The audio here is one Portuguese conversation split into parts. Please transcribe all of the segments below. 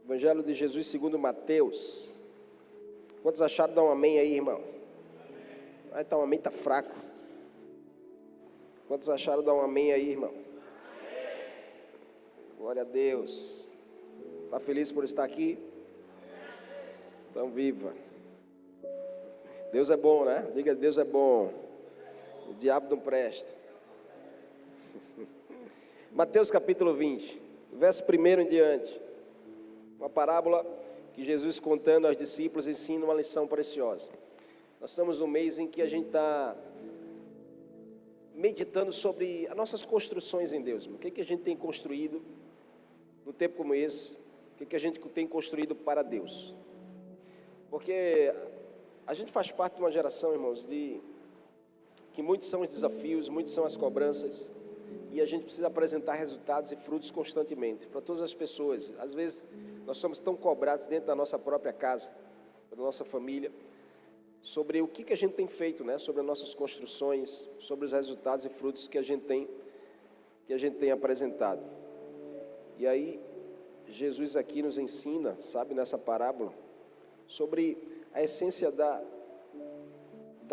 Evangelho de Jesus segundo Mateus. Quantos acharam? Dá um amém aí, irmão. Aí tá um amém, tá fraco. Quantos acharam? Dá um amém aí, irmão. Glória a Deus. Está feliz por estar aqui? Então viva. Deus é bom, né? Diga, Deus é bom. O diabo não presta. Mateus capítulo 20, verso 1 em diante. Uma parábola que Jesus, contando aos discípulos, ensina uma lição preciosa. Nós estamos num mês em que a gente está meditando sobre as nossas construções em Deus. O que a gente tem construído num tempo como esse? O que a gente tem construído para Deus? Porque a gente faz parte de uma geração, irmãos, que muitos são os desafios, muitos são as cobranças, e a gente precisa apresentar resultados e frutos constantemente para todas as pessoas. Às vezes nós somos tão cobrados dentro da nossa própria casa, da nossa família, sobre o que a gente tem feito, né? Sobre as nossas construções, sobre os resultados e frutos que a gente tem apresentado. E aí Jesus aqui nos ensina, sabe, nessa parábola, sobre a essência da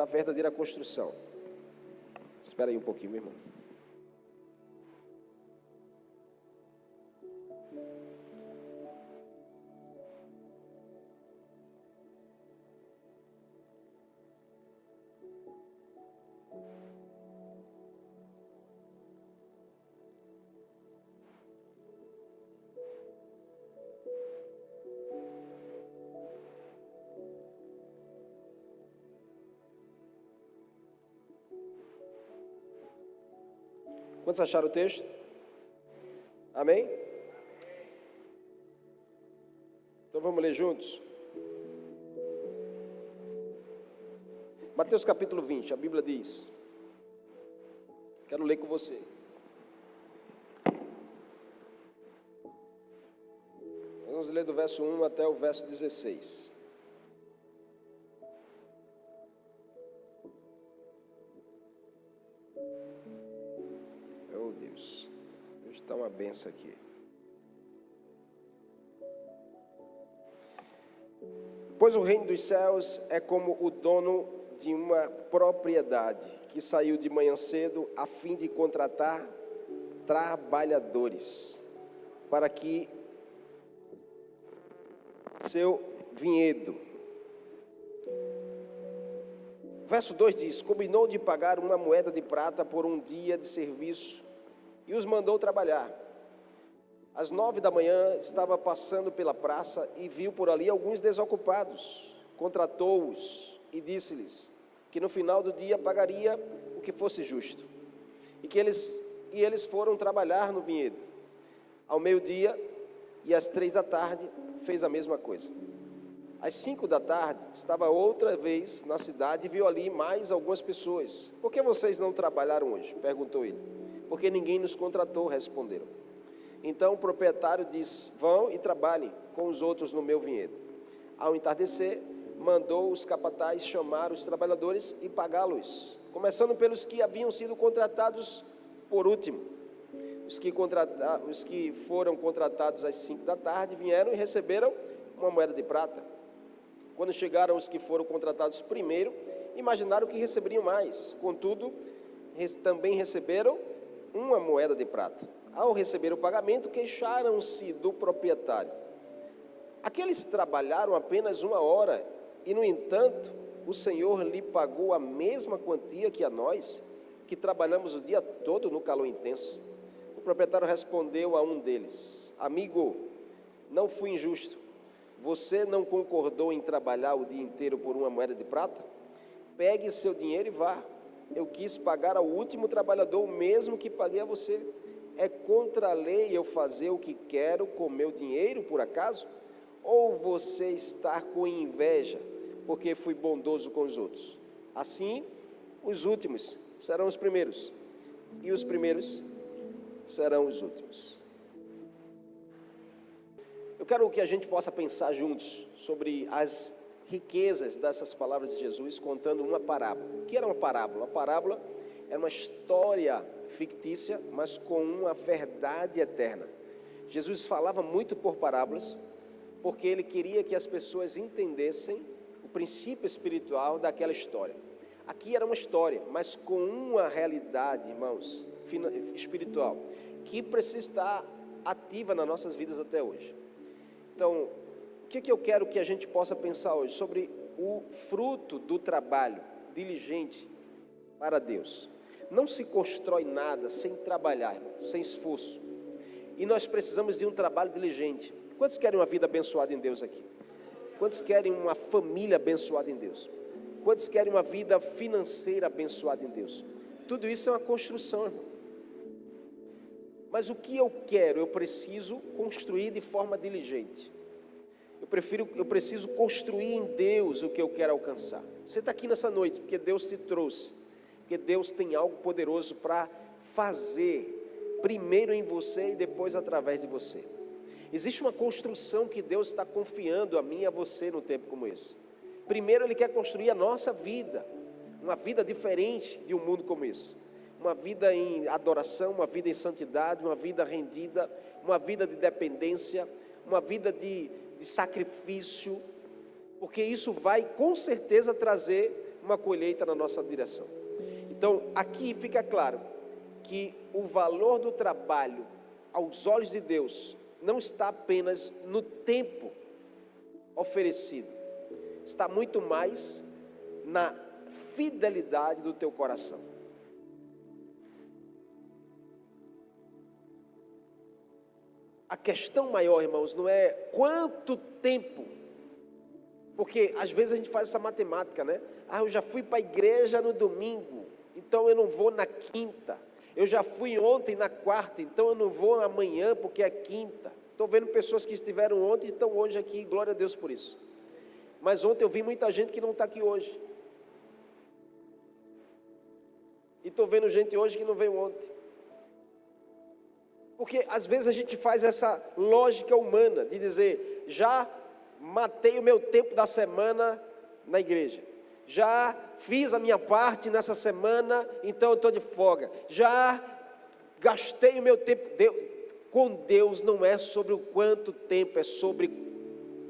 verdadeira construção. Espera aí um pouquinho, meu irmão. Quantos acharam o texto? Amém? Então vamos ler juntos. Mateus capítulo 20, a Bíblia diz. Quero ler com você. Vamos ler do verso 1 até o verso 16. Deus está uma benção aqui. Pois o reino dos céus é como o dono de uma propriedade que saiu de manhã cedo a fim de contratar trabalhadores para que seu vinhedo. Verso 2 diz: combinou de pagar uma moeda de prata por um dia de serviço e os mandou trabalhar. Às 9 da manhã estava passando pela praça e viu por ali alguns desocupados. Contratou-os e disse-lhes que no final do dia pagaria o que fosse justo. E eles foram trabalhar no vinhedo. Ao meio-dia e às 3 da tarde fez a mesma coisa. Às 5 da tarde estava outra vez na cidade e viu ali mais algumas pessoas. Por que vocês não trabalharam hoje? Perguntou ele. Porque ninguém nos contratou, responderam. Então o proprietário disse: vão e trabalhem com os outros no meu vinhedo. Ao entardecer, mandou os capatazes chamar os trabalhadores e pagá-los, começando pelos que haviam sido contratados por último. Os que foram contratados às 5 da tarde vieram e receberam uma moeda de prata. Quando chegaram os que foram contratados primeiro, imaginaram que receberiam mais. Contudo, também receberam uma moeda de prata. Ao receber o pagamento, queixaram-se do proprietário. Aqueles trabalharam apenas 1 hora e, no entanto, o Senhor lhe pagou a mesma quantia que a nós, que trabalhamos o dia todo no calor intenso. O proprietário respondeu a um deles: amigo, não fui injusto. Você não concordou em trabalhar o dia inteiro por uma moeda de prata? Pegue seu dinheiro e vá. Eu quis pagar ao último trabalhador o mesmo que paguei a você. É contra a lei eu fazer o que quero com meu dinheiro, por acaso? Ou você está com inveja, porque fui bondoso com os outros? Assim, os últimos serão os primeiros, e os primeiros serão os últimos. Eu quero que a gente possa pensar juntos sobre as riquezas dessas palavras de Jesus, contando uma parábola. O que era uma parábola? Uma parábola era uma história fictícia, mas com uma verdade eterna. Jesus falava muito por parábolas, porque ele queria que as pessoas entendessem o princípio espiritual daquela história. Aqui era uma história, mas com uma realidade, irmãos, espiritual, que precisa estar ativa nas nossas vidas até hoje. Então, o que eu quero que a gente possa pensar hoje? Sobre o fruto do trabalho diligente para Deus. Não se constrói nada sem trabalhar, irmão, sem esforço. E nós precisamos de um trabalho diligente. Quantos querem uma vida abençoada em Deus aqui? Quantos querem uma família abençoada em Deus? Quantos querem uma vida financeira abençoada em Deus? Tudo isso é uma construção, irmão. Mas o que eu quero, eu preciso construir de forma diligente. Eu preciso construir em Deus o que eu quero alcançar. Você está aqui nessa noite porque Deus te trouxe, porque Deus tem algo poderoso para fazer, primeiro em você e depois através de você. Existe uma construção que Deus está confiando a mim e a você num tempo como esse. Primeiro Ele quer construir a nossa vida, uma vida diferente de um mundo como esse. Uma vida em adoração, uma vida em santidade, uma vida rendida, uma vida de dependência, uma vida de sacrifício, porque isso vai com certeza trazer uma colheita na nossa direção. Então aqui fica claro que o valor do trabalho aos olhos de Deus não está apenas no tempo oferecido, está muito mais na fidelidade do teu coração. A questão maior, irmãos, não é quanto tempo, porque às vezes a gente faz essa matemática, né? Eu já fui para a igreja no domingo, então eu não vou na quinta. Eu já fui ontem na quarta, então eu não vou amanhã porque é quinta. Estou vendo pessoas que estiveram ontem e estão hoje aqui, glória a Deus por isso. Mas ontem eu vi muita gente que não está aqui hoje. E estou vendo gente hoje que não veio ontem. Porque às vezes a gente faz essa lógica humana de dizer, já matei o meu tempo da semana na igreja, já fiz a minha parte nessa semana, então eu estou de folga, já gastei o meu tempo. Com Deus não é sobre o quanto tempo, é sobre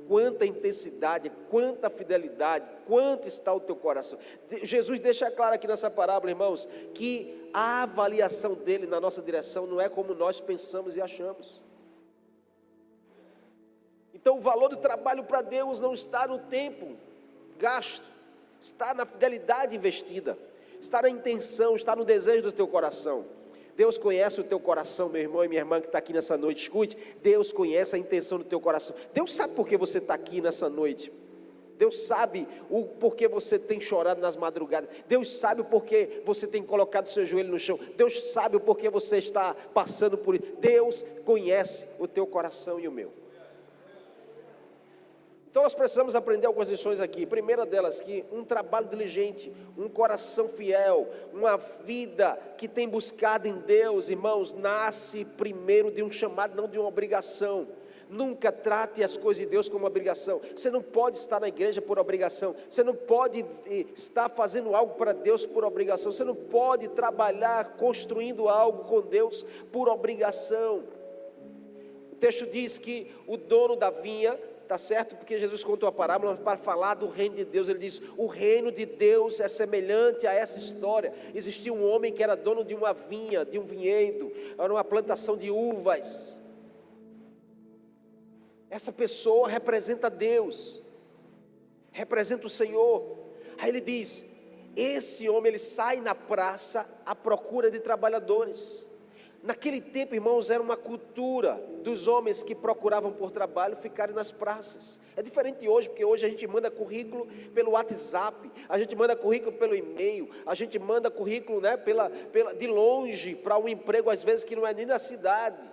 quanta intensidade, quanta fidelidade, quanto está o teu coração. Jesus deixa claro aqui nessa parábola, irmãos, que a avaliação dele na nossa direção não é como nós pensamos e achamos. Então o valor do trabalho para Deus não está no tempo gasto, está na fidelidade investida, está na intenção, está no desejo do teu coração. Deus conhece o teu coração, meu irmão e minha irmã que está aqui nessa noite, escute, Deus conhece a intenção do teu coração. Deus sabe por que você está aqui nessa noite. Deus sabe o porquê você tem chorado nas madrugadas. Deus sabe o porquê você tem colocado seu joelho no chão. Deus sabe o porquê você está passando por isso. Deus conhece o teu coração e o meu. Então nós precisamos aprender algumas lições aqui. Primeira delas, que um trabalho diligente, um coração fiel, uma vida que tem buscado em Deus, irmãos, nasce primeiro de um chamado, não de uma obrigação. Nunca trate as coisas de Deus como obrigação. Você não pode estar na igreja por obrigação. Você não pode estar fazendo algo para Deus por obrigação. Você não pode trabalhar construindo algo com Deus por obrigação. O texto diz que o dono da vinha, está certo? Porque Jesus contou a parábola para falar do reino de Deus. Ele diz, o reino de Deus é semelhante a essa história. Existia um homem que era dono de uma vinha, de um vinhedo, era uma plantação de uvas. Essa pessoa representa Deus, representa o Senhor. Aí ele diz, esse homem ele sai na praça à procura de trabalhadores. Naquele tempo, irmãos, era uma cultura dos homens que procuravam por trabalho ficarem nas praças. É diferente de hoje, porque hoje a gente manda currículo pelo WhatsApp, a gente manda currículo pelo e-mail, a gente manda currículo, né, de longe para um emprego, às vezes que não é nem na cidade.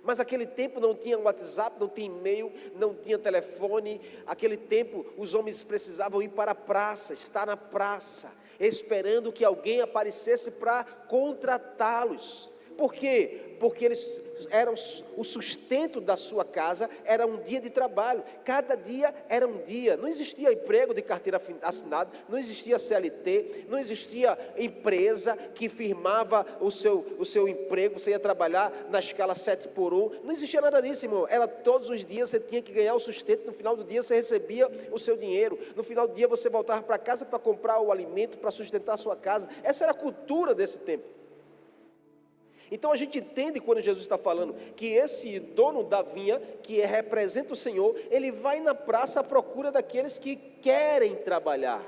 Mas naquele tempo não tinha WhatsApp, não tinha e-mail, não tinha telefone. Naquele tempo os homens precisavam ir para a praça, estar na praça, esperando que alguém aparecesse para contratá-los. Por quê? Porque eles eram o sustento da sua casa, era um dia de trabalho, cada dia era um dia, não existia emprego de carteira assinada, não existia CLT, não existia empresa que firmava o seu emprego, você ia trabalhar na escala 7x1, não existia nada disso, irmão, era todos os dias você tinha que ganhar o sustento, no final do dia você recebia o seu dinheiro, no final do dia você voltava para casa para comprar o alimento, para sustentar a sua casa, essa era a cultura desse tempo. Então a gente entende quando Jesus está falando que esse dono da vinha, que representa o Senhor, ele vai na praça à procura daqueles que querem trabalhar.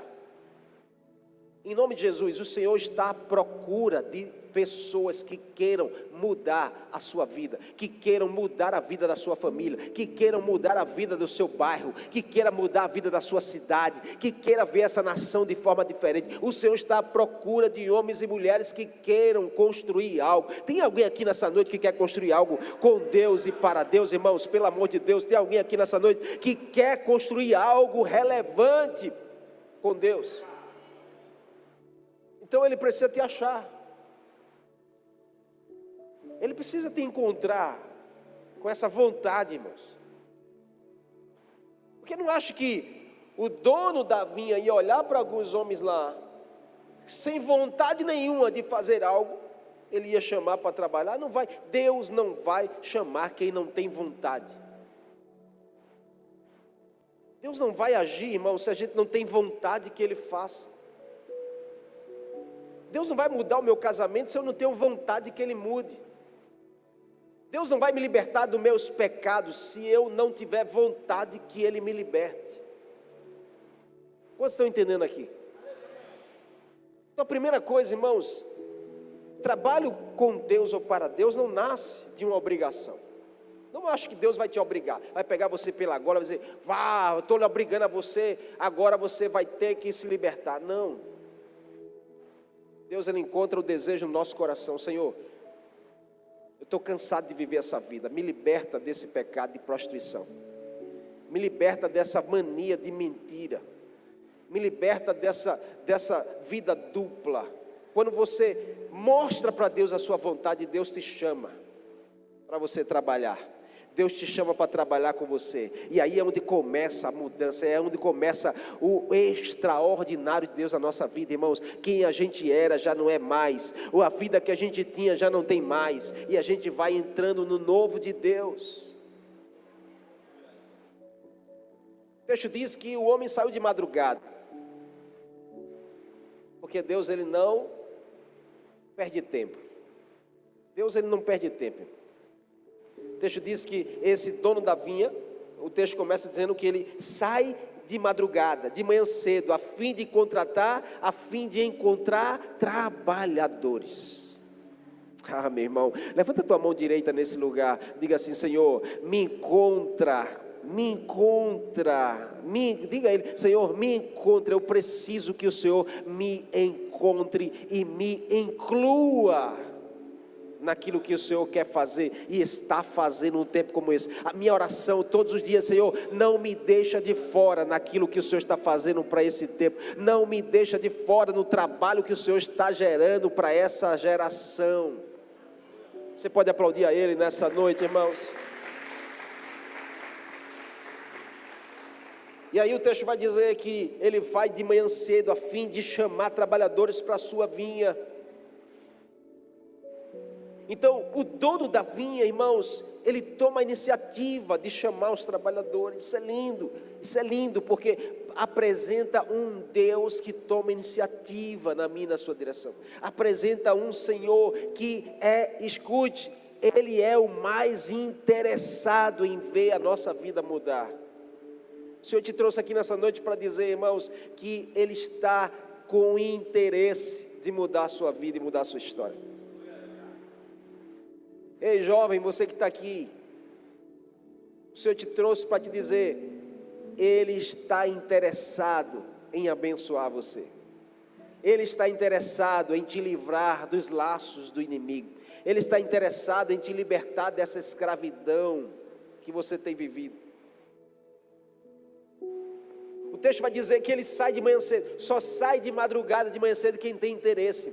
Em nome de Jesus, o Senhor está à procura de pessoas que queiram mudar a sua vida, que queiram mudar a vida da sua família, que queiram mudar a vida do seu bairro, que queiram mudar a vida da sua cidade, que queira ver essa nação de forma diferente. O Senhor está à procura de homens e mulheres que queiram construir algo. Tem alguém aqui nessa noite que quer construir algo com Deus e para Deus, irmãos? Pelo amor de Deus, tem alguém aqui nessa noite que quer construir algo relevante com Deus? Então ele precisa te achar. Ele precisa te encontrar com essa vontade, irmãos. Porque não acha que o dono da vinha ia olhar para alguns homens lá, sem vontade nenhuma de fazer algo, ele ia chamar para trabalhar? Não vai. Deus não vai chamar quem não tem vontade. Deus não vai agir, irmão, se a gente não tem vontade que Ele faça. Deus não vai mudar o meu casamento se eu não tenho vontade que Ele mude. Deus não vai me libertar dos meus pecados se eu não tiver vontade que Ele me liberte. Quantos estão entendendo aqui? Então a primeira coisa, irmãos, trabalho com Deus ou para Deus não nasce de uma obrigação. Não acho que Deus vai te obrigar, vai pegar você pela gola e vai dizer, vá, eu estou lhe obrigando a você, agora você vai ter que se libertar. Não. Deus, Ele encontra o desejo no nosso coração. Senhor, eu estou cansado de viver essa vida, me liberta desse pecado de prostituição, me liberta dessa mania de mentira, me liberta dessa vida dupla. Quando você mostra para Deus a sua vontade, Deus te chama para você trabalhar. Deus te chama para trabalhar com você, e aí é onde começa a mudança, é onde começa o extraordinário de Deus na nossa vida, irmãos. Quem a gente era já não é mais, ou a vida que a gente tinha já não tem mais, e a gente vai entrando no novo de Deus. O texto diz que o homem saiu de madrugada, porque Deus, Ele não perde tempo. Deus, Ele não perde tempo. O texto diz que esse dono da vinha, o texto começa dizendo que ele sai de madrugada, de manhã cedo, a fim de contratar, a fim de encontrar trabalhadores. Ah, meu irmão, levanta a tua mão direita nesse lugar, diga assim: Senhor, diga a Ele: Senhor, me encontra, eu preciso que o Senhor me encontre e me inclua naquilo que o Senhor quer fazer e está fazendo num tempo como esse. A minha oração todos os dias: Senhor, não me deixa de fora naquilo que o Senhor está fazendo para esse tempo, não me deixa de fora no trabalho que o Senhor está gerando para essa geração. Você pode aplaudir a Ele nessa noite, irmãos? E aí o texto vai dizer que ele vai de manhã cedo a fim de chamar trabalhadores para a sua vinha. Então, o dono da vinha, irmãos, ele toma a iniciativa de chamar os trabalhadores. Isso é lindo, porque apresenta um Deus que toma iniciativa na minha e na sua direção. Apresenta um Senhor que escute, Ele é o mais interessado em ver a nossa vida mudar. O Senhor te trouxe aqui nessa noite para dizer, irmãos, que Ele está com interesse de mudar a sua vida e mudar a sua história. Ei, jovem, você que está aqui, o Senhor te trouxe para te dizer, Ele está interessado em abençoar você. Ele está interessado em te livrar dos laços do inimigo. Ele está interessado em te libertar dessa escravidão que você tem vivido. O texto vai dizer que ele sai de manhã cedo. Só sai de madrugada de manhã cedo quem tem interesse.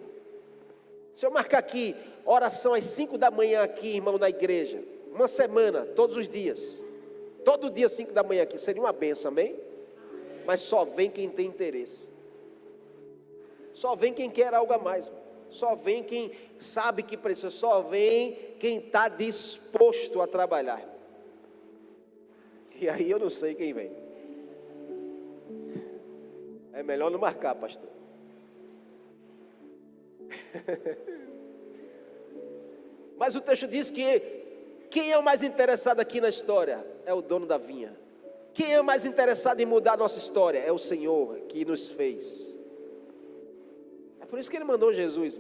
Se eu marcar aqui, oração às 5 da manhã aqui, irmão, na igreja, uma semana, todos os dias, todo dia 5 da manhã aqui, seria uma benção, amém? Mas só vem quem tem interesse, só vem quem quer algo a mais, só vem quem sabe que precisa, só vem quem está disposto a trabalhar. E aí eu não sei quem vem. É melhor não marcar, pastor. Mas o texto diz que quem é o mais interessado aqui na história? É o dono da vinha. Quem é o mais interessado em mudar a nossa história? É o Senhor que nos fez. É por isso que Ele mandou Jesus.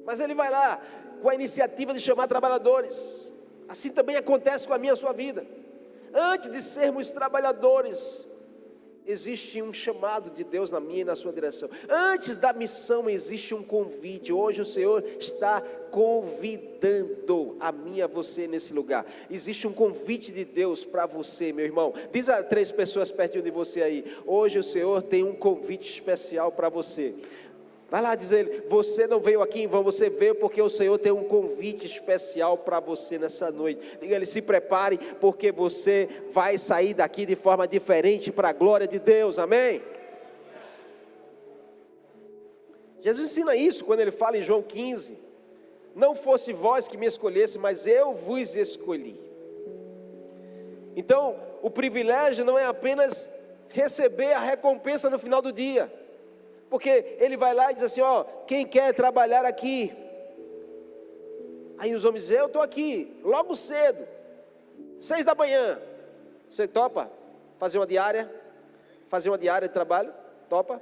Mas Ele vai lá com a iniciativa de chamar trabalhadores. Assim também acontece com a minha e a sua vida. Antes de sermos trabalhadores, existe um chamado de Deus na minha e na sua direção. Antes da missão existe um convite. Hoje o Senhor está convidando a mim e a você nesse lugar. Existe um convite de Deus para você, meu irmão. Diz a 3 pessoas pertinho de você aí: hoje o Senhor tem um convite especial para você. Vai lá dizer: você não veio aqui em vão, você veio porque o Senhor tem um convite especial para você nessa noite. Diga ele: se prepare, porque você vai sair daqui de forma diferente para a glória de Deus, amém? Jesus ensina isso quando Ele fala em João 15: não fosse vós que me escolhesse, mas eu vos escolhi. Então, o privilégio não é apenas receber a recompensa no final do dia, porque Ele vai lá e diz assim: ó, quem quer trabalhar aqui? Aí os homens dizem: eu estou aqui, logo cedo, 6 da manhã, você topa fazer uma diária? Fazer uma diária de trabalho? Topa?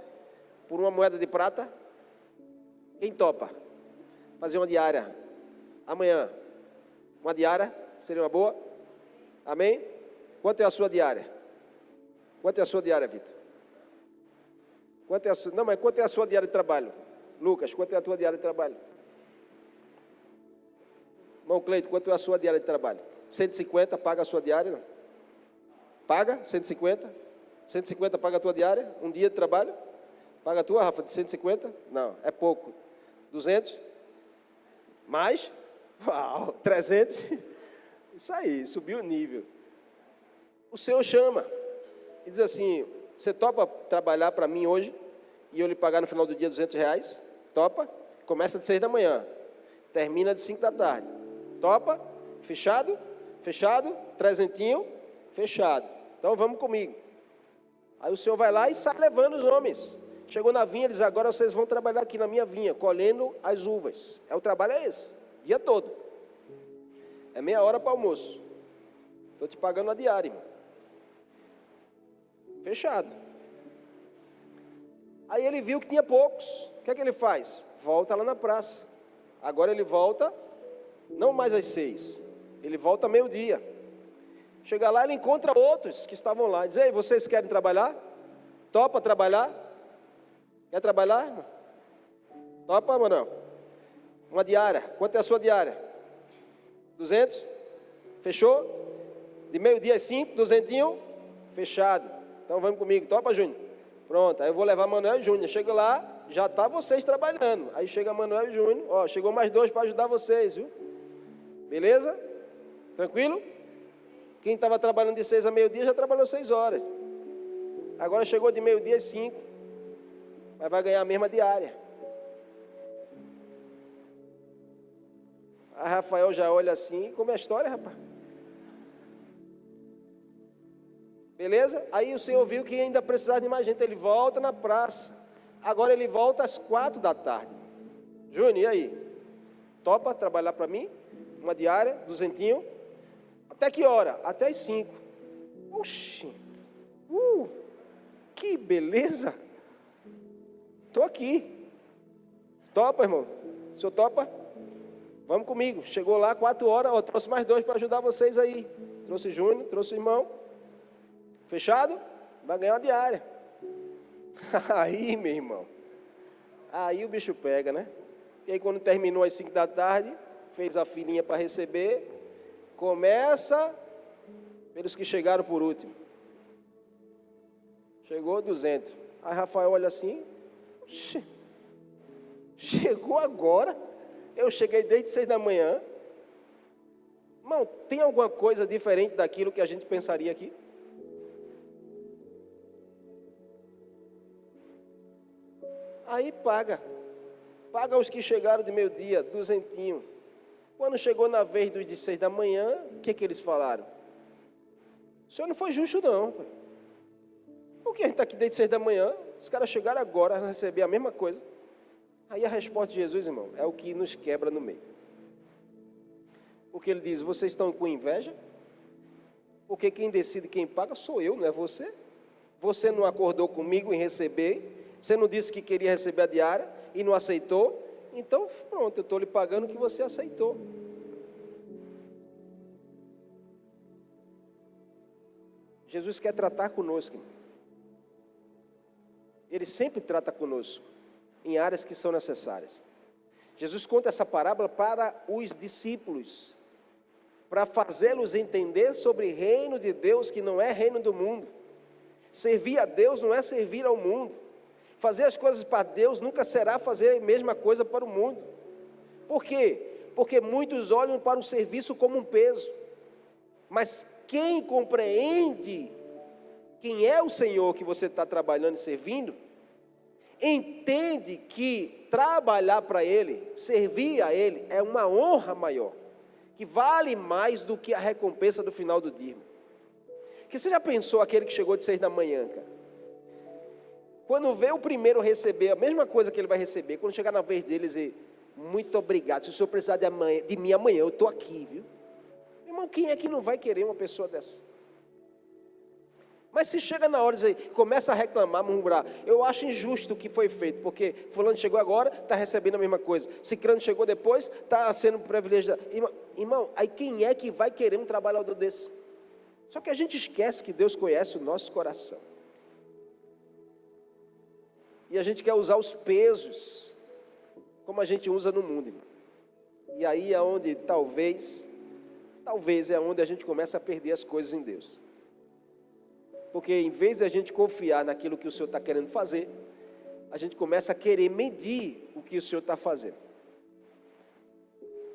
Por uma moeda de prata? Quem topa fazer uma diária amanhã? Uma diária seria uma boa? Amém? Quanto é a sua diária? Quanto é a sua diária, Vitor? Quanto é a sua, não, mas quanto é a sua diária de trabalho? Lucas, quanto é a tua diária de trabalho? Irmão Cleito, quanto é a sua diária de trabalho? 150 paga a sua diária? Não? Paga? 150? 150 paga a tua diária? Um dia de trabalho? Paga a tua, Rafa, de 150? Não, é pouco. 200? Mais? Uau, 300? Isso aí, subiu o nível. O Senhor chama e diz assim: você topa trabalhar para mim hoje e eu lhe pagar no final do dia R$200? Topa? Começa de 6 da manhã, termina de 5 da tarde. Topa? Fechado? Fechado? 300? Fechado. Então vamos comigo. Aí o Senhor vai lá e sai levando os homens. Chegou na vinha, ele diz: agora vocês vão trabalhar aqui na minha vinha, colhendo as uvas. O trabalho é esse, dia todo. É meia hora para almoço. Estou te pagando a diária, irmão. Fechado. Aí ele viu que tinha poucos. O que é que ele faz? Volta lá na praça. Agora ele volta, não mais às 6, ele volta meio-dia. Chega lá, ele encontra outros que estavam lá. Diz: ei, vocês querem trabalhar? Topa trabalhar? Quer trabalhar, irmão? Topa, Manuel? Uma diária. Quanto é a sua diária? 200? Fechou? De meio-dia às 5, 200? Fechado. Então vamos comigo. Topa, Júnior? Pronto, aí eu vou levar Manuel e Júnior. Chega lá, já está vocês trabalhando. Aí chega Manuel e Júnior. Ó, chegou mais 2 para ajudar vocês, viu? Beleza? Tranquilo? Quem estava trabalhando de 6 a meio-dia já trabalhou 6 horas. Agora chegou de meio-dia às 5. Mas vai ganhar a mesma diária. A Rafael já olha assim: como é a história, rapaz? Beleza? Aí o Senhor viu que ainda precisava de mais gente. Ele volta na praça. Agora ele volta às 4 da tarde. Júnior, e aí? Topa trabalhar para mim? Uma diária, 200? Até que hora? Até às 5. Oxi! Que beleza! Estou aqui. Topa, irmão? O senhor topa? Vamos comigo. Chegou lá 4 horas, ó, trouxe mais 2 para ajudar vocês aí. Trouxe Júnior, trouxe o irmão. Fechado? Vai ganhar uma diária. Aí, meu irmão, aí o bicho pega, né? E aí quando terminou às 5 da tarde, fez a filinha para receber. Começa pelos que chegaram por último. Chegou 200. Aí Rafael olha assim: Chegou agora, eu cheguei desde 6 da manhã. Irmão, tem alguma coisa diferente daquilo que a gente pensaria aqui? Aí paga os que chegaram de meio-dia, 200. Quando chegou na vez dos de 6 da manhã, o que eles falaram? O senhor não foi justo não, pai. Por que a gente está aqui desde 6 da manhã? Os caras chegaram agora a receber a mesma coisa. Aí a resposta de Jesus, irmão, é o que nos quebra no meio. Porque ele diz, vocês estão com inveja? Porque quem decide quem paga sou eu, não é você. Você não acordou comigo em receber, você não disse que queria receber a diária e não aceitou, então pronto, eu estou lhe pagando o que você aceitou. Jesus quer tratar conosco, irmão. Ele sempre trata conosco em áreas que são necessárias. Jesus conta essa parábola para os discípulos, para fazê-los entender sobre o reino de Deus, que não é reino do mundo. Servir a Deus não é servir ao mundo. Fazer as coisas para Deus nunca será fazer a mesma coisa para o mundo. Por quê? Porque muitos olham para o serviço como um peso. Mas quem compreende quem é o Senhor que você está trabalhando e servindo, entende que trabalhar para Ele, servir a Ele, é uma honra maior, que vale mais do que a recompensa do final do dia. Que você já pensou aquele que chegou de 6 da manhã, cara? Quando vê o primeiro receber a mesma coisa que ele vai receber, quando chegar na vez dele, dizer, muito obrigado, se o senhor precisar de mim amanhã, eu estou aqui, viu? Irmão, quem é que não vai querer uma pessoa dessa? Mas se chega na hora e começa a reclamar, murmurar, eu acho injusto o que foi feito, porque fulano chegou agora, está recebendo a mesma coisa, ciclano chegou depois, está sendo privilegiado. Irmão, aí quem é que vai querer um trabalhador desse? Só que a gente esquece que Deus conhece o nosso coração. E a gente quer usar os pesos, como a gente usa no mundo, irmão. E aí é onde talvez é onde a gente começa a perder as coisas em Deus. Porque em vez de a gente confiar naquilo que o Senhor está querendo fazer, a gente começa a querer medir o que o Senhor está fazendo.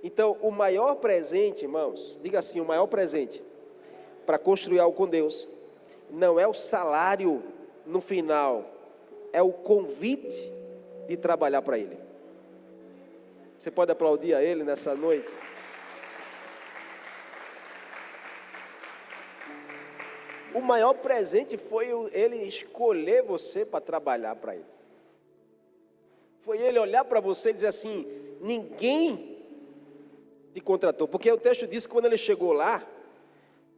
Então, o maior presente, irmãos, diga assim, o maior presente para construir algo com Deus, não é o salário no final, é o convite de trabalhar para Ele. Você pode aplaudir a Ele nessa noite? O maior presente foi Ele escolher você para trabalhar para Ele. Foi Ele olhar para você e dizer assim, ninguém te contratou. Porque o texto diz que quando Ele chegou lá,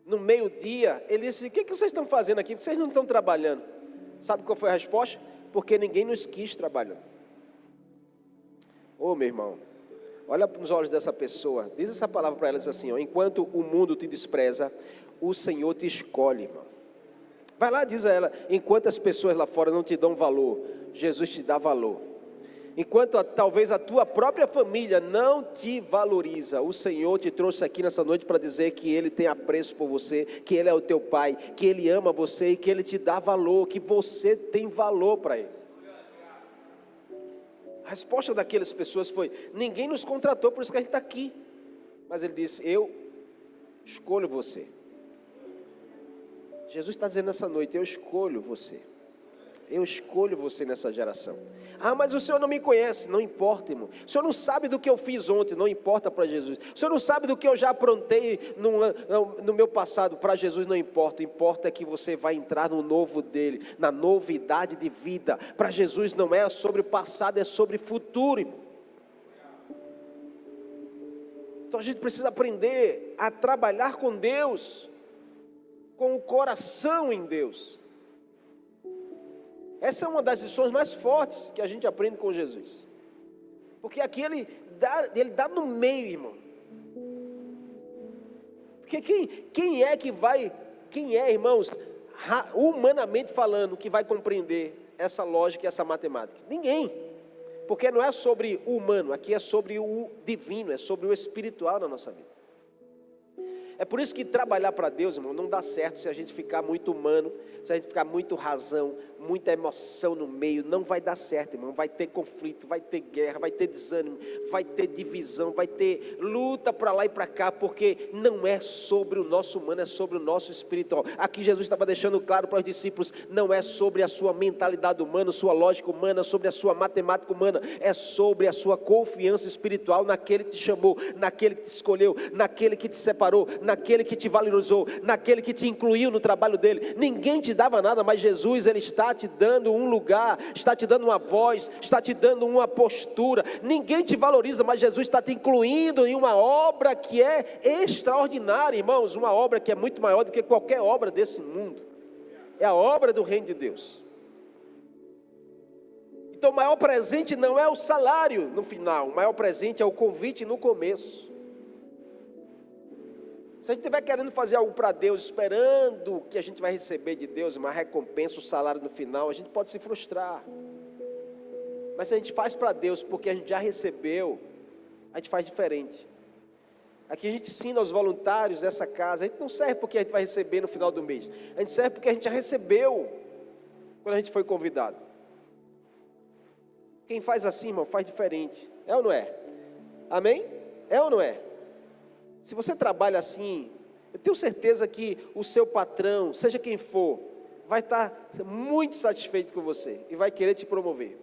no meio-dia, Ele disse, o que vocês estão fazendo aqui? Por que vocês não estão trabalhando? Sabe qual foi a resposta? Porque ninguém nos quis trabalhando. Ô meu irmão, olha nos olhos dessa pessoa, diz essa palavra para ela, diz assim, ó, enquanto o mundo te despreza, o Senhor te escolhe, irmão. Vai lá, diz a ela, enquanto as pessoas lá fora não te dão valor, Jesus te dá valor. Enquanto talvez a tua própria família não te valoriza, o Senhor te trouxe aqui nessa noite para dizer que Ele tem apreço por você, que Ele é o teu Pai, que Ele ama você e que Ele te dá valor, que você tem valor para Ele. A resposta daquelas pessoas foi, ninguém nos contratou, por isso que a gente está aqui. Mas Ele disse, eu escolho você. Jesus está dizendo nessa noite, eu escolho você. Eu escolho você nessa geração. Ah, mas o Senhor não me conhece. Não importa, irmão. O Senhor não sabe do que eu fiz ontem. Não importa para Jesus. O Senhor não sabe do que eu já aprontei no meu passado. Para Jesus não importa. O que importa é que você vai entrar no novo dele, na novidade de vida. Para Jesus não é sobre o passado, é sobre o futuro, irmão. Então a gente precisa aprender a trabalhar com Deus, com o coração em Deus. Essa é uma das lições mais fortes que a gente aprende com Jesus. Porque aqui ele dá no meio, irmão. Porque quem é, irmãos, humanamente falando, que vai compreender essa lógica e essa matemática? Ninguém. Porque não é sobre o humano, aqui é sobre o divino, é sobre o espiritual na nossa vida. É por isso que trabalhar para Deus, irmão, não dá certo se a gente ficar muito humano, se a gente ficar muito razão, muita emoção no meio. Não vai dar certo, irmão. Vai ter conflito, vai ter guerra, vai ter desânimo, vai ter divisão, vai ter luta para lá e para cá, porque não é sobre o nosso humano, é sobre o nosso espiritual. Aqui Jesus estava deixando claro para os discípulos, não é sobre a sua mentalidade humana, sua lógica humana, sobre a sua matemática humana, é sobre a sua confiança espiritual naquele que te chamou, naquele que te escolheu, naquele que te separou, naquele que te valorizou, naquele que te incluiu no trabalho dele. Ninguém te dava nada, mas Jesus, ele está te dando um lugar, está te dando uma voz, está te dando uma postura. Ninguém te valoriza, mas Jesus está te incluindo em uma obra que é extraordinária, irmãos, uma obra que é muito maior do que qualquer obra desse mundo. É a obra do reino de Deus. Então o maior presente não é o salário no final, o maior presente é o convite no começo. Se a gente estiver querendo fazer algo para Deus, esperando que a gente vai receber de Deus uma recompensa, o salário no final, a gente pode se frustrar. Mas se a gente faz para Deus porque a gente já recebeu, a gente faz diferente. Aqui a gente ensina aos voluntários dessa casa, a gente não serve porque a gente vai receber no final do mês, a gente serve porque a gente já recebeu quando a gente foi convidado. Quem faz assim, irmão, faz diferente. É ou não é? Amém? É ou não é? Se você trabalha assim, eu tenho certeza que o seu patrão, seja quem for, vai estar muito satisfeito com você e vai querer te promover.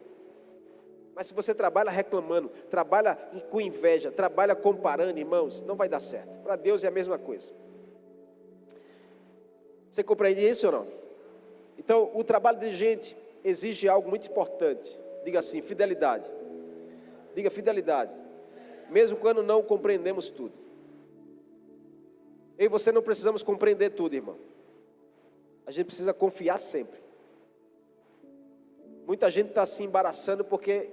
Mas se você trabalha reclamando, trabalha com inveja, trabalha comparando, irmãos, não vai dar certo. Para Deus é a mesma coisa. Você compreende isso ou não? Então, o trabalho de gente exige algo muito importante. Diga assim, fidelidade. Diga fidelidade. Mesmo quando não compreendemos tudo. Eu e você não precisamos compreender tudo, irmão. A gente precisa confiar sempre. Muita gente está se embaraçando porque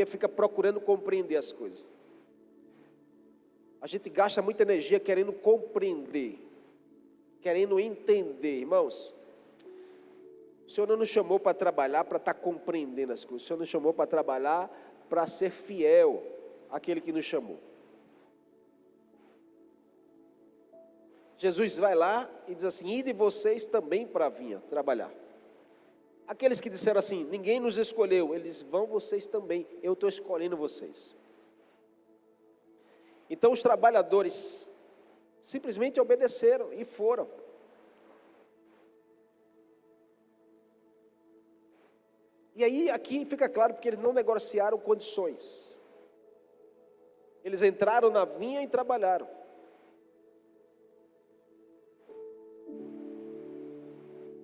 fica procurando compreender as coisas. A gente gasta muita energia querendo compreender, querendo entender. Irmãos, o Senhor não nos chamou para trabalhar para estar compreendendo as coisas. O Senhor nos chamou para trabalhar para ser fiel àquele que nos chamou. Jesus vai lá e diz assim, ide vocês também para a vinha trabalhar. Aqueles que disseram assim, ninguém nos escolheu, eles vão vocês também, eu estou escolhendo vocês. Então os trabalhadores simplesmente obedeceram e foram. E aí aqui fica claro porque eles não negociaram condições. Eles entraram na vinha e trabalharam.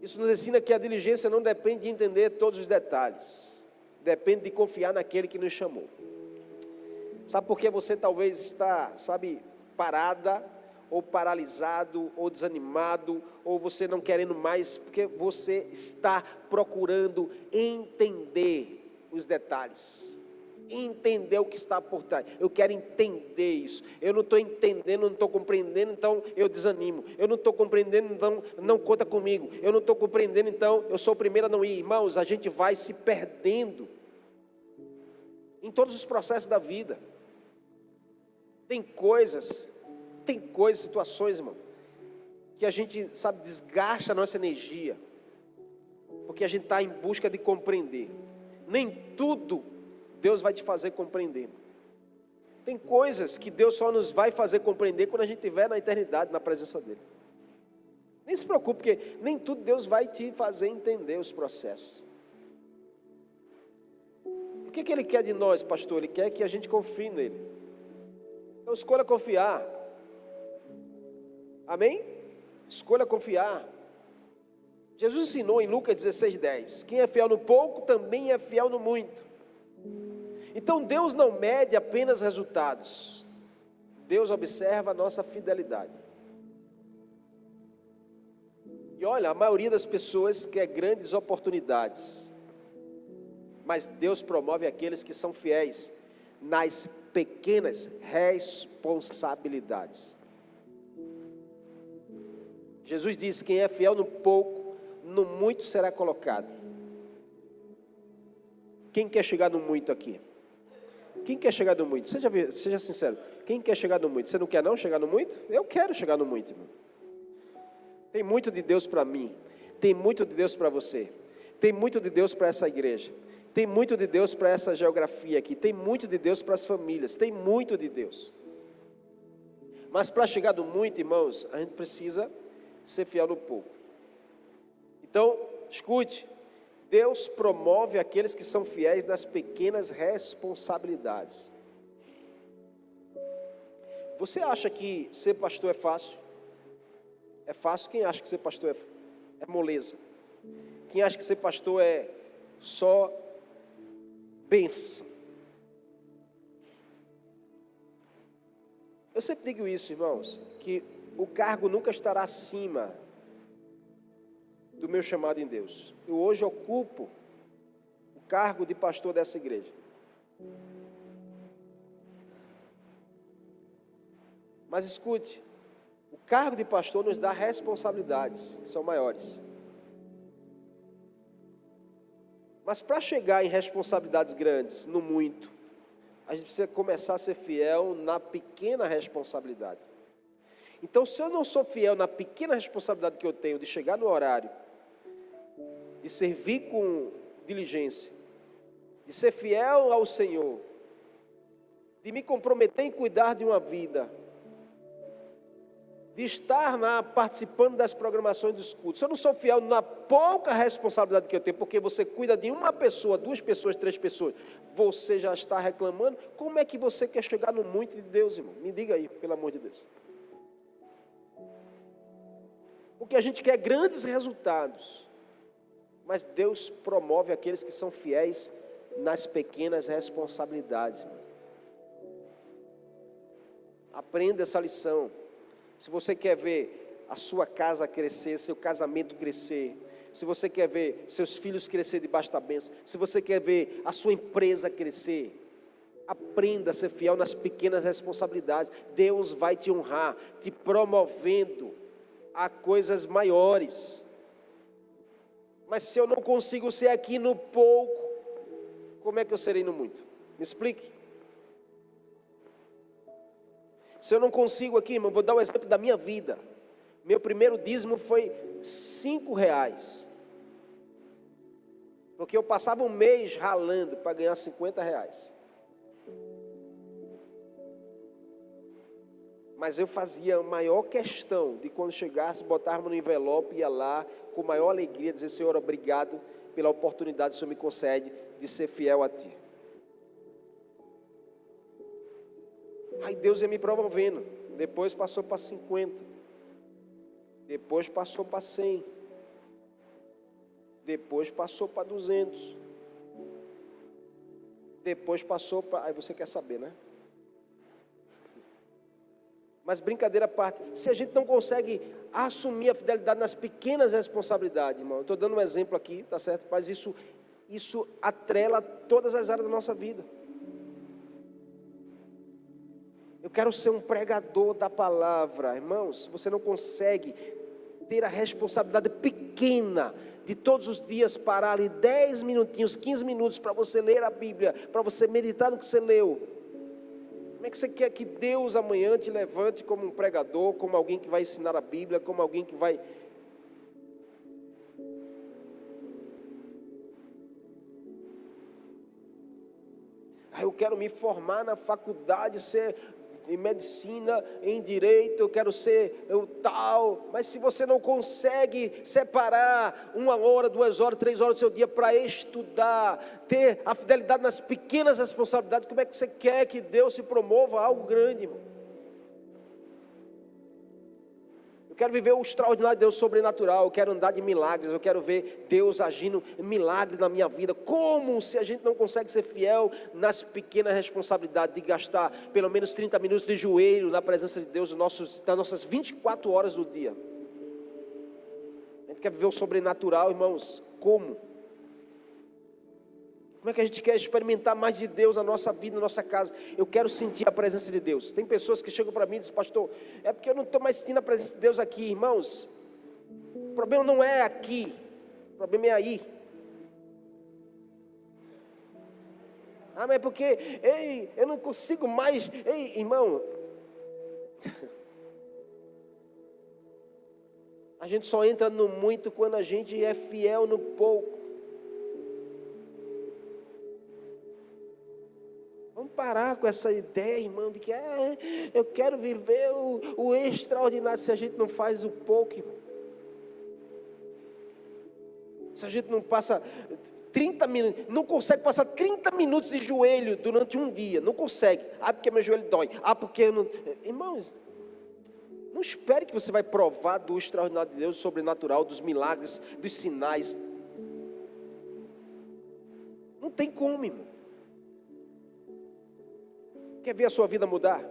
Isso nos ensina que a diligência não depende de entender todos os detalhes. Depende de confiar naquele que nos chamou. Sabe por que você talvez está, parada, ou paralisado, ou desanimado, ou você não querendo mais, porque você está procurando entender os detalhes. Entender o que está por trás. Eu quero entender isso. Eu não estou entendendo, não estou compreendendo, então eu desanimo. Eu não estou compreendendo, então não conta comigo. Eu não estou compreendendo, então eu sou o primeiro a não ir. Irmãos, a gente vai se perdendo em todos os processos da vida. Tem coisas, situações, irmão, que a gente, desgasta a nossa energia, porque a gente está em busca de compreender. Nem tudo Deus vai te fazer compreender. Tem coisas que Deus só nos vai fazer compreender quando a gente estiver na eternidade, na presença dEle. Nem se preocupe, porque nem tudo Deus vai te fazer entender os processos. O que Ele quer de nós, pastor? Ele quer que a gente confie nele. Então escolha confiar. Amém? Escolha confiar. Jesus ensinou em Lucas 16:10, quem é fiel no pouco, também é fiel no muito. Então Deus não mede apenas resultados, Deus observa a nossa fidelidade. E olha, a maioria das pessoas quer grandes oportunidades, mas Deus promove aqueles que são fiéis nas pequenas responsabilidades. Jesus disse, quem é fiel no pouco, no muito será colocado. Quem quer chegar no muito aqui? Quem quer chegar no muito? Seja sincero. Quem quer chegar no muito? Você não quer não chegar no muito? Eu quero chegar no muito, irmão. Tem muito de Deus para mim. Tem muito de Deus para você. Tem muito de Deus para essa igreja. Tem muito de Deus para essa geografia aqui. Tem muito de Deus para as famílias. Tem muito de Deus. Mas para chegar no muito, irmãos, a gente precisa ser fiel no pouco. Então, escute. Deus promove aqueles que são fiéis nas pequenas responsabilidades. Você acha que ser pastor é fácil? É fácil? Quem acha que ser pastor é moleza? Quem acha que ser pastor é só bênção? Eu sempre digo isso, irmãos, que o cargo nunca estará acima do meu chamado em Deus. Eu hoje ocupo o cargo de pastor dessa igreja. Mas escute, o cargo de pastor nos dá responsabilidades, são maiores. Mas para chegar em responsabilidades grandes, no muito, a gente precisa começar a ser fiel na pequena responsabilidade. Então, se eu não sou fiel na pequena responsabilidade que eu tenho de chegar no horário, de servir com diligência, de ser fiel ao Senhor, de me comprometer em cuidar de uma vida, de estar participando das programações dos cultos. Se eu não sou fiel na pouca responsabilidade que eu tenho, porque você cuida de uma pessoa, 2 pessoas, 3 pessoas, você já está reclamando, como é que você quer chegar no muito de Deus, irmão? Me diga aí, pelo amor de Deus. Porque a gente quer grandes resultados, mas Deus promove aqueles que são fiéis nas pequenas responsabilidades, irmão. Aprenda essa lição. Se você quer ver a sua casa crescer, seu casamento crescer, se você quer ver seus filhos crescer debaixo da bênção, se você quer ver a sua empresa crescer, aprenda a ser fiel nas pequenas responsabilidades. Deus vai te honrar, te promovendo a coisas maiores. Mas se eu não consigo ser aqui no pouco, como é que eu serei no muito? Me explique. Se eu não consigo aqui, irmão, vou dar um exemplo da minha vida. Meu primeiro dízimo foi R$5. Porque eu passava um mês ralando para ganhar R$50. Mas eu fazia a maior questão de quando chegasse, botarmos no envelope, ia lá, com maior alegria, dizer: Senhor, obrigado pela oportunidade que o Senhor me concede de ser fiel a Ti. Aí Deus ia me promovendo. Depois passou para 50. Depois passou para 100. Depois passou para 200. Depois passou para... Aí você quer saber, né? Mas brincadeira à parte, se a gente não consegue assumir a fidelidade nas pequenas responsabilidades, irmão, eu estou dando um exemplo aqui, tá certo? Mas isso atrela todas as áreas da nossa vida. Eu quero ser um pregador da palavra, irmãos. Você não consegue ter a responsabilidade pequena de todos os dias parar ali 10 minutinhos, 15 minutos para você ler a Bíblia, para você meditar no que você leu. Como é que você quer que Deus amanhã te levante como um pregador, como alguém que vai ensinar a Bíblia, como alguém que vai... Eu quero me formar na faculdade, ser... em medicina, em direito, eu quero ser tal, mas se você não consegue separar 1 hora, 2 horas, 3 horas do seu dia para estudar, ter a fidelidade nas pequenas responsabilidades, como é que você quer que Deus se promova a algo grande, irmão? Eu quero viver o extraordinário de Deus sobrenatural, eu quero andar de milagres, eu quero ver Deus agindo milagre na minha vida. Como se a gente não consegue ser fiel nas pequenas responsabilidades de gastar pelo menos 30 minutos de joelho na presença de Deus nas nossas 24 horas do dia? A gente quer viver o sobrenatural, irmãos. Como? Como é que a gente quer experimentar mais de Deus na nossa vida, na nossa casa? Eu quero sentir a presença de Deus. Tem pessoas que chegam para mim e dizem: pastor, é porque eu não estou mais sentindo a presença de Deus aqui. Irmãos, o problema não é aqui, o problema é aí. Mas é porque, eu não consigo mais. Irmão, A gente só entra no muito quando a gente é fiel no pouco. Vamos parar com essa ideia, irmão, de que eu quero viver o extraordinário se a gente não faz o pouco, irmão. Se a gente não passa 30 minutos, não consegue passar 30 minutos de joelho durante um dia, não consegue. Porque meu joelho dói. Porque eu não... Irmãos, não espere que você vai provar do extraordinário de Deus, sobrenatural, dos milagres, dos sinais. Não tem como, irmão. Quer ver a sua vida mudar?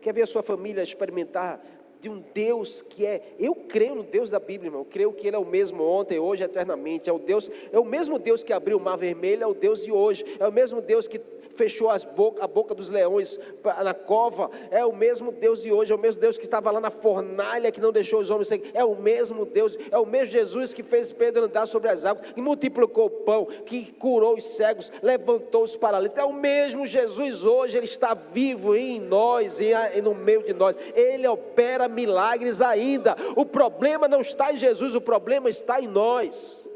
Quer ver a sua família experimentar de um Deus que eu creio no Deus da Bíblia, irmão. Eu creio que Ele é o mesmo ontem, hoje, eternamente. É o mesmo Deus que abriu o mar vermelho, é o Deus de hoje. É o mesmo Deus que fechou a boca dos leões na cova. É o mesmo Deus de hoje. É o mesmo Deus que estava lá na fornalha, que não deixou os homens seguir. É o mesmo Deus. É o mesmo Jesus que fez Pedro andar sobre as águas, que multiplicou o pão, que curou os cegos, levantou os paralíticos. É o mesmo Jesus hoje. Ele está vivo em nós e no meio de nós. Ele opera milagres ainda. O problema não está em Jesus, o problema está em nós.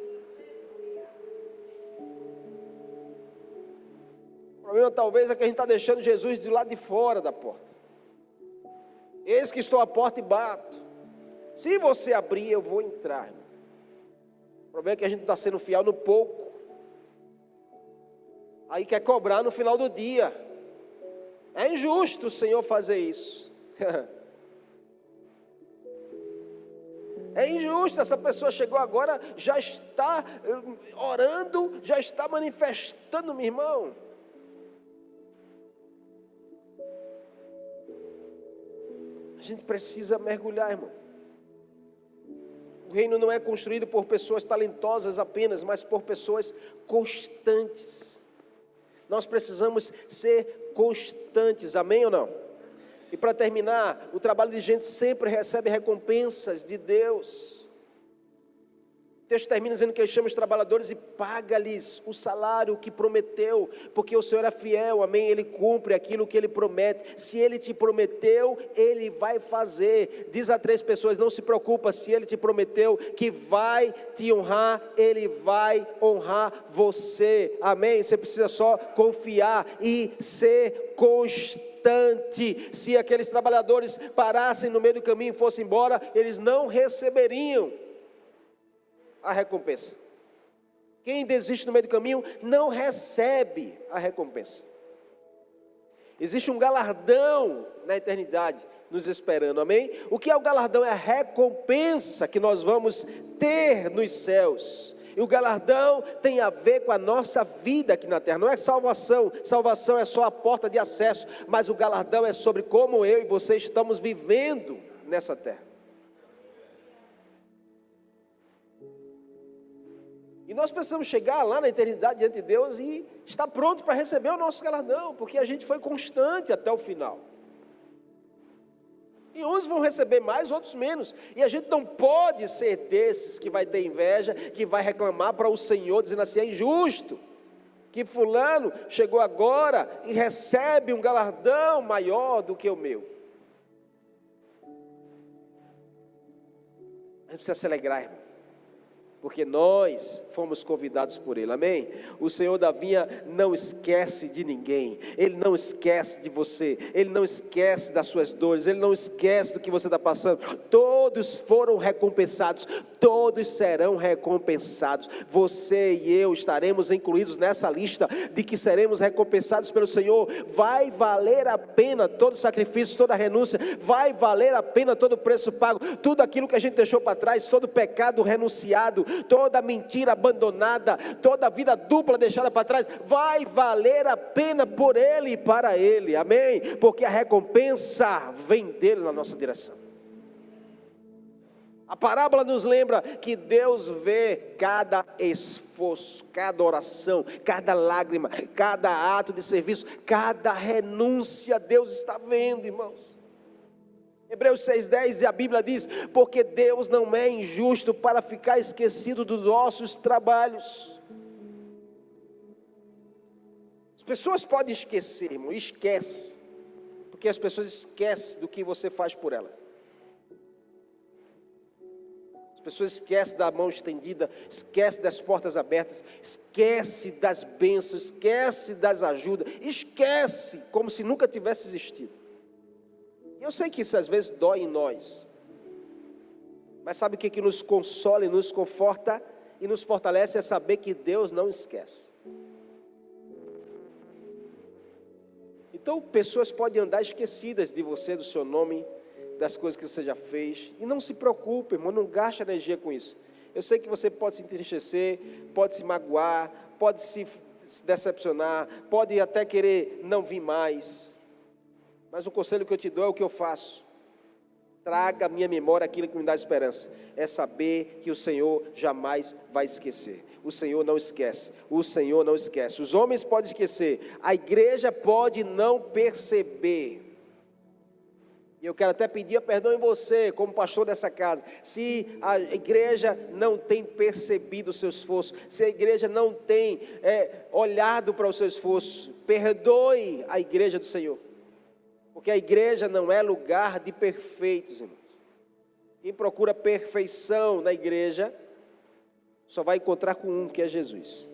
O problema talvez é que a gente está deixando Jesus do lado de fora da porta. Eis que estou à porta e bato. Se você abrir, eu vou entrar, irmão. O problema é que a gente não está sendo fiel no pouco. Aí quer cobrar no final do dia. É injusto o Senhor fazer isso. É injusto, essa pessoa chegou agora, já está orando, já está manifestando, meu irmão. A gente precisa mergulhar, irmão. O reino não é construído por pessoas talentosas apenas, mas por pessoas constantes. Nós precisamos ser constantes, amém ou não? E para terminar, o trabalho de gente sempre recebe recompensas de Deus. O texto termina dizendo que Ele chama os trabalhadores e paga-lhes o salário que prometeu, porque o Senhor é fiel, amém? Ele cumpre aquilo que Ele promete. Se Ele te prometeu, Ele vai fazer. Diz a 3 pessoas, não se preocupa, se Ele te prometeu que vai te honrar, Ele vai honrar você, amém? Você precisa só confiar e ser constante. Se aqueles trabalhadores parassem no meio do caminho e fossem embora, eles não receberiam a recompensa. Quem desiste no meio do caminho não recebe a recompensa. Existe um galardão na eternidade nos esperando, amém? O que é o galardão? É a recompensa que nós vamos ter nos céus. E o galardão tem a ver com a nossa vida aqui na terra. Não é salvação, salvação é só a porta de acesso, mas o galardão é sobre como eu e você estamos vivendo nessa terra. E nós precisamos chegar lá na eternidade diante de Deus e estar pronto para receber o nosso galardão, porque a gente foi constante até o final. E uns vão receber mais, outros menos. E a gente não pode ser desses que vai ter inveja, que vai reclamar para o Senhor, dizendo assim, é injusto que fulano chegou agora e recebe um galardão maior do que o meu. A gente precisa se alegrar, irmão, porque nós fomos convidados por Ele, amém? O Senhor da vinha não esquece de ninguém, Ele não esquece de você, Ele não esquece das suas dores, Ele não esquece do que você está passando. Todos foram recompensados, todos serão recompensados. Você e eu estaremos incluídos nessa lista de que seremos recompensados pelo Senhor. Vai valer a pena todo sacrifício, toda renúncia, vai valer a pena todo preço pago, tudo aquilo que a gente deixou para trás, todo pecado renunciado, toda mentira abandonada, toda vida dupla deixada para trás, vai valer a pena por Ele e para Ele, amém? Porque a recompensa vem dEle na nossa direção. A parábola nos lembra que Deus vê cada esforço, cada oração, cada lágrima, cada ato de serviço, cada renúncia, Deus está vendo, irmãos. Hebreus 6,10, a Bíblia diz, porque Deus não é injusto para ficar esquecido dos nossos trabalhos. As pessoas podem esquecer, irmão, esquece, Porque as pessoas esquecem do que você faz por elas. As pessoas esquecem da mão estendida, esquecem das portas abertas, esquecem das bênçãos, esquecem das ajudas, esquece como se nunca tivesse existido. Eu sei que isso às vezes dói em nós, mas sabe o que nos consola e nos conforta e nos fortalece? É saber que Deus não esquece. Então pessoas podem andar esquecidas de você, do seu nome, das coisas que você já fez, e não se preocupe, irmão, não gaste energia com isso. Eu sei que você pode se entristecer, pode se magoar, pode se decepcionar, pode até querer não vir mais, mas o conselho que eu te dou é o que eu faço: traga à minha memória aquilo que me dá esperança, é saber que o Senhor jamais vai esquecer. O Senhor não esquece, o Senhor não esquece. Os homens podem esquecer, a igreja pode não perceber. E eu quero até pedir perdão em você, como pastor dessa casa, se a igreja não tem percebido o seu esforço, se a igreja não tem olhado para o seu esforço, perdoe a igreja do Senhor, porque a igreja não é lugar de perfeitos, irmãos. Quem procura perfeição na igreja, só vai encontrar com um, que é Jesus.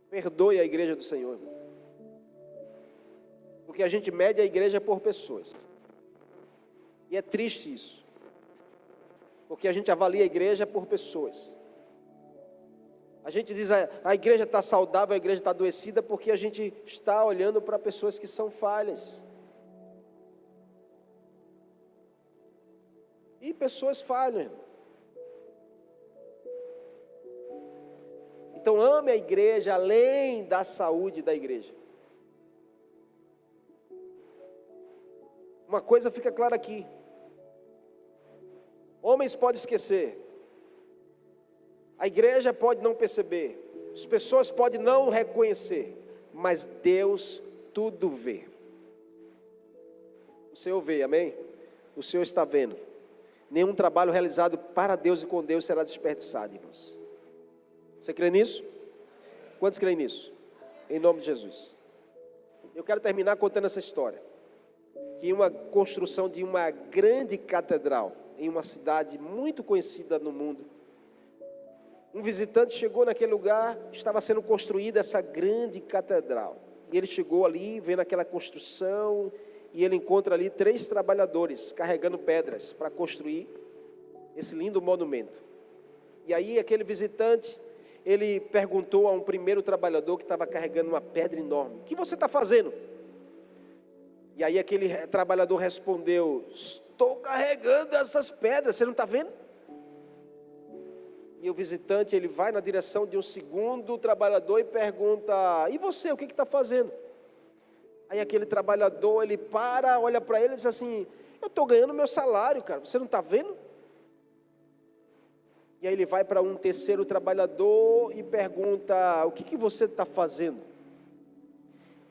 Perdoe a igreja do Senhor, porque a gente mede a igreja por pessoas, e é triste isso, porque a gente avalia a igreja por pessoas. A gente diz, a igreja está saudável, a igreja está adoecida, porque a gente está olhando para pessoas que são falhas, e pessoas falham, irmão. Então ame a igreja além da saúde da igreja. Uma coisa fica clara aqui: homens podem esquecer, a igreja pode não perceber, as pessoas podem não reconhecer, mas Deus tudo vê. O Senhor vê, amém? O Senhor está vendo. Nenhum trabalho realizado para Deus e com Deus será desperdiçado, irmãos. Você crê nisso? Quantos creem nisso? Em nome de Jesus. Eu quero terminar contando essa história, que uma construção de uma grande catedral, em uma cidade muito conhecida no mundo, um visitante chegou naquele lugar, estava sendo construída essa grande catedral, e ele chegou ali, vendo aquela construção, e ele encontra ali 3 trabalhadores, carregando pedras, para construir esse lindo monumento. E aí aquele visitante, ele perguntou a um primeiro trabalhador que estava carregando uma pedra enorme: o que você está fazendo? E aí aquele trabalhador respondeu: estou carregando essas pedras, você não está vendo? E o visitante, ele vai na direção de um segundo trabalhador e pergunta: e você, o que está fazendo? Aí aquele trabalhador, ele para, olha para ele e diz assim: eu estou ganhando meu salário, cara, você não está vendo? E aí ele vai para um terceiro trabalhador e pergunta: o que você está fazendo?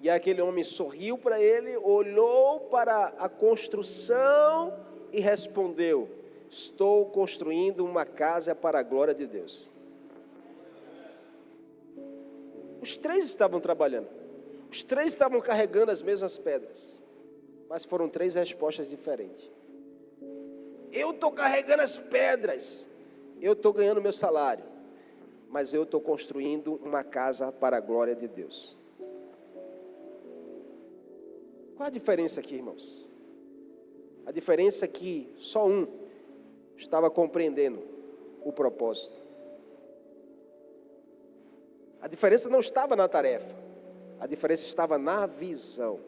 E aquele homem sorriu para ele, olhou para a construção e respondeu: estou construindo uma casa para a glória de Deus. Os 3 estavam trabalhando, os 3 estavam carregando as mesmas pedras, mas foram 3 respostas diferentes. Eu estou carregando as pedras, eu estou ganhando meu salário, mas eu estou construindo uma casa para a glória de Deus. Qual a diferença aqui, irmãos? A diferença é que só um estava compreendendo o propósito. A diferença não estava na tarefa, a diferença estava na visão.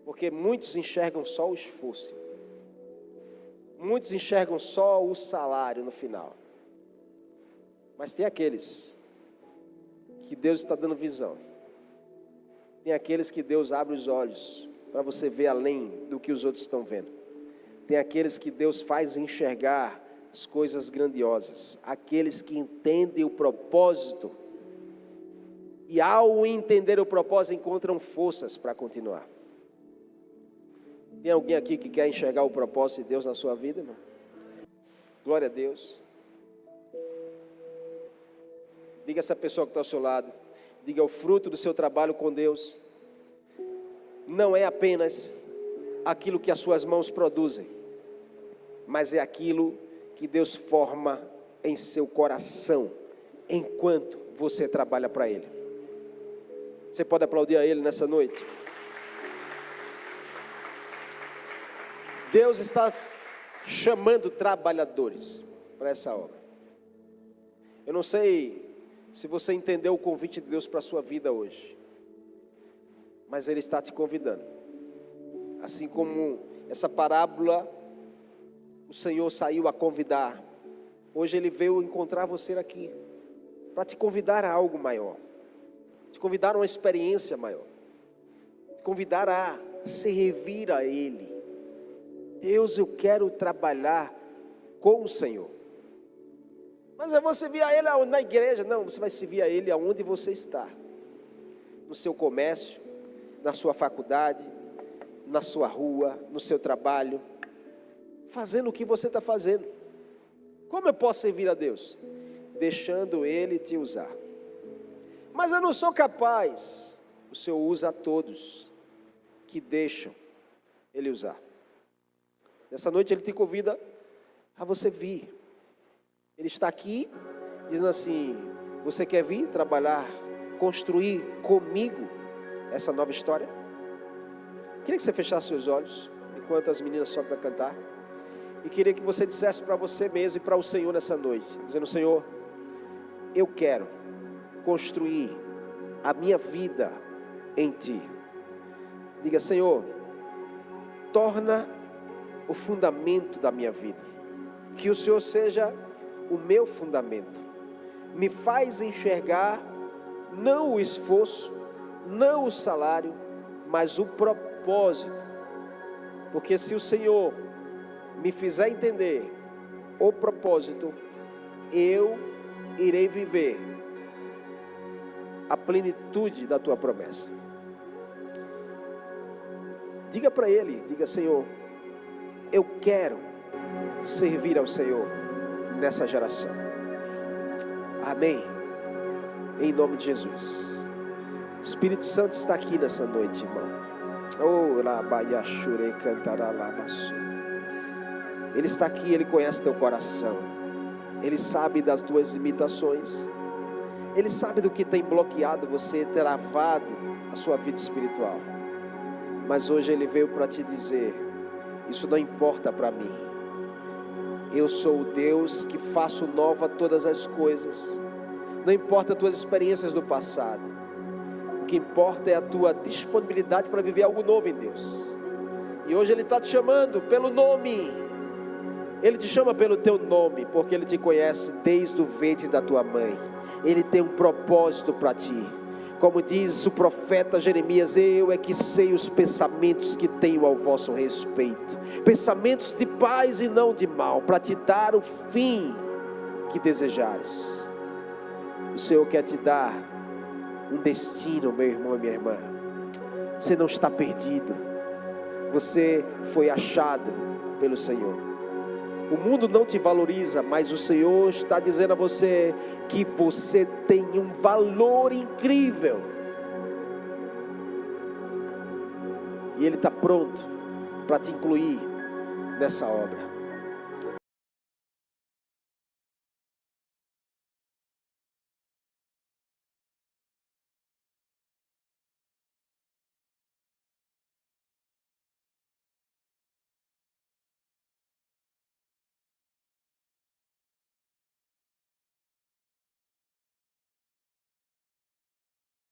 Porque muitos enxergam só o esforço, muitos enxergam só o salário no final, mas tem aqueles que Deus está dando visão, tem aqueles que Deus abre os olhos para você ver além do que os outros estão vendo, tem aqueles que Deus faz enxergar as coisas grandiosas, aqueles que entendem o propósito, e ao entender o propósito encontram forças para continuar. Tem alguém aqui que quer enxergar o propósito de Deus na sua vida, irmão? Glória a Deus. Diga a essa pessoa que está ao seu lado. Diga: o fruto do seu trabalho com Deus não é apenas aquilo que as suas mãos produzem, mas é aquilo que Deus forma em seu coração, enquanto você trabalha para Ele. Você pode aplaudir a Ele nessa noite? Deus está chamando trabalhadores para essa obra. Eu não sei se você entendeu o convite de Deus para a sua vida hoje, mas Ele está te convidando. Assim como essa parábola, o Senhor saiu a convidar, hoje Ele veio encontrar você aqui, para te convidar a algo maior, te convidar a uma experiência maior, te convidar a servir a Ele. Deus, eu quero trabalhar com o Senhor. Mas eu vou servir a Ele na igreja? Não, você vai servir a Ele aonde você está. No seu comércio, na sua faculdade, na sua rua, no seu trabalho, fazendo o que você está fazendo. Como eu posso servir a Deus? Deixando Ele te usar. Mas eu não sou capaz. O Senhor usa a todos que deixam Ele usar. Nessa noite Ele te convida a você vir. Ele está aqui dizendo assim: você quer vir trabalhar, construir comigo essa nova história? Queria que você fechasse seus olhos enquanto as meninas sobem para cantar. E queria que você dissesse para você mesmo e para o Senhor nessa noite, dizendo: Senhor, eu quero construir a minha vida em Ti. Diga: Senhor, torna o fundamento da minha vida, que o Senhor seja o meu fundamento. Me faz enxergar não o esforço, não o salário, mas o propósito. Porque se o Senhor me fizer entender o propósito, eu irei viver a plenitude da Tua promessa. Diga para Ele, diga: Senhor, eu quero servir ao Senhor nessa geração. Amém. Em nome de Jesus. O Espírito Santo está aqui nessa noite, irmão. Ele está aqui, Ele conhece teu coração. Ele sabe das tuas limitações. Ele sabe do que tem bloqueado você, travado a sua vida espiritual. Mas hoje Ele veio para te dizer: isso não importa para mim. Eu sou o Deus que faço nova todas as coisas. Não importa as tuas experiências do passado. O que importa é a tua disponibilidade para viver algo novo em Deus. E hoje Ele está te chamando pelo nome. Ele te chama pelo teu nome, porque Ele te conhece desde o ventre da tua mãe. Ele tem um propósito para ti. Como diz o profeta Jeremias: eu é que sei os pensamentos que tenho ao vosso respeito, pensamentos de paz e não de mal, para te dar o fim que desejares. O Senhor quer te dar um destino, meu irmão e minha irmã. Você não está perdido. Você foi achado pelo Senhor. O mundo não te valoriza, mas o Senhor está dizendo a você que você tem um valor incrível. E Ele está pronto para te incluir nessa obra.